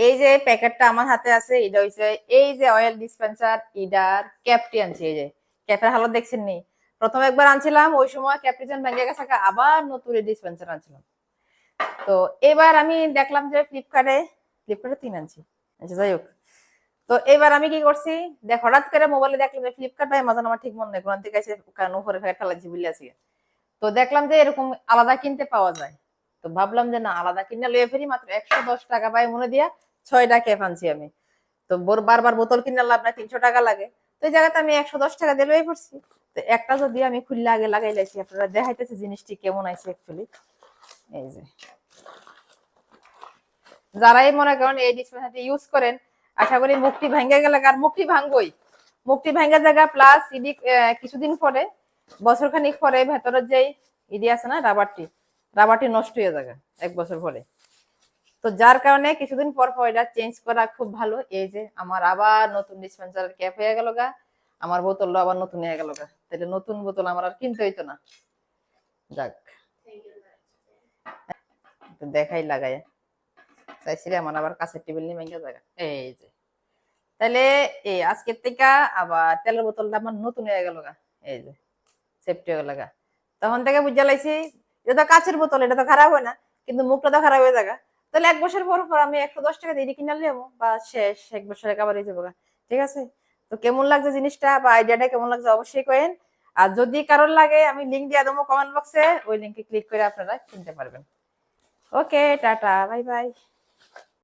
এই যে প্যাকেটটা আমার হাতে আছে, এটা হইছে এই যে অয়েল ডিসপেন্সার, ইডার ক্যাপটি আনছি। এই যে ক্যাপের হালত দেখছেন নি? প্রথম একবার আনছিলাম, ওই সময় ক্যাপটিজন ভেঙে গেছে, আবার নতুন ডিসপেন্সার আনছিলাম। তো এবার আমি দেখলাম যে ফ্লিপকার্টে 3 আনছি। আচ্ছা যাই হোক, তো এবার আমি কি করছি, হঠাৎ করে মোবাইলে দেখলাম যে ফ্লিপকার্ট বা অ্যামাজন, আমার ঠিক মনে নেই কোন থেকে আছে, কারণ উপরে ফেলাচ্ছি বিল আছে। তো দেখলাম যে এরকম আলাদা কিনতে পাওয়া যায়। তো ভাবলাম যে না, আলাদা কিনে লয়ে ফেরি, মাত্র 110 টাকা পাই মনে দিয়া 6টা ক্যাপ আনছি আমি। তো বারবার বোতল কিনে লাভ না, 300 টাকা লাগে। তো এই জায়গাতে আমি 110 টাকা দিয়ে লয়ে পড়ছি। তো একটা যদি আমি খুললে আগে লাগাই লাইছি, আপনারা দেখাইতেছি জিনিসটি কেমন আছে অ্যাকচুয়ালি। এই যে যারাই মনে করেন এই ডিসপেন্সারটি ইউজ করেন, আশা করি মুখটি ভেঙে গেলে, আর মুখটি ভাঙবই, মুখটি ভেঙে জায়গা প্লাস ইডি কিছুদিন পরে, বছরখানিক পরে ভেতরের যেই ইডি আছে না, রাবারটি নষ্ট হয়ে যাবে 1 বছর পরে। তো যার কারণে কিছুদিন পর পর এটা চেঞ্জ করা খুব ভালো। এই যে আমার আবার নতুন ডিসপেন্সারের ক্যাপ হয়ে গেল গা, আমার বোতলটা আবার নতুন হয়ে গেল গা, তাহলে নতুন বোতল আমার আর কিনতে হইতো না। যাক, দেখাই লাগাই চাইছিলে আমার আবার কাছের টেবিল নিয়ে ভেঙে জায়গা। এই যে তাহলে এই আজকের থেকে আবার তেলের বোতলটা আমার নতুন হয়ে গেল গা। এই যে সেফটি হয়ে গেল গা। তখন থেকে বুঝে লাইছি এটা তো কাচের বোতল, এটা তো খারাপ হয় না, কিন্তু মুখটা তো খারাপ হয়ে যাবে। তাহলে 1 বছর পর পর আমি 110 টাকা দিয়ে কিনে নেবো, বা শেষ 1 বছরে আবার যাবো। ঠিক আছে? তো কেমন লাগছে জিনিসটা বা আইডিয়াটা কেমন লাগছে অবশ্যই করেন। আর যদি কারোর লাগে আমি লিঙ্ক দিয়ে দেবো কমেন্ট বক্সে, ওই লিঙ্কে ক্লিক করে আপনারা কিনতে পারবেন। ওকে, টাটা, বাই বাই।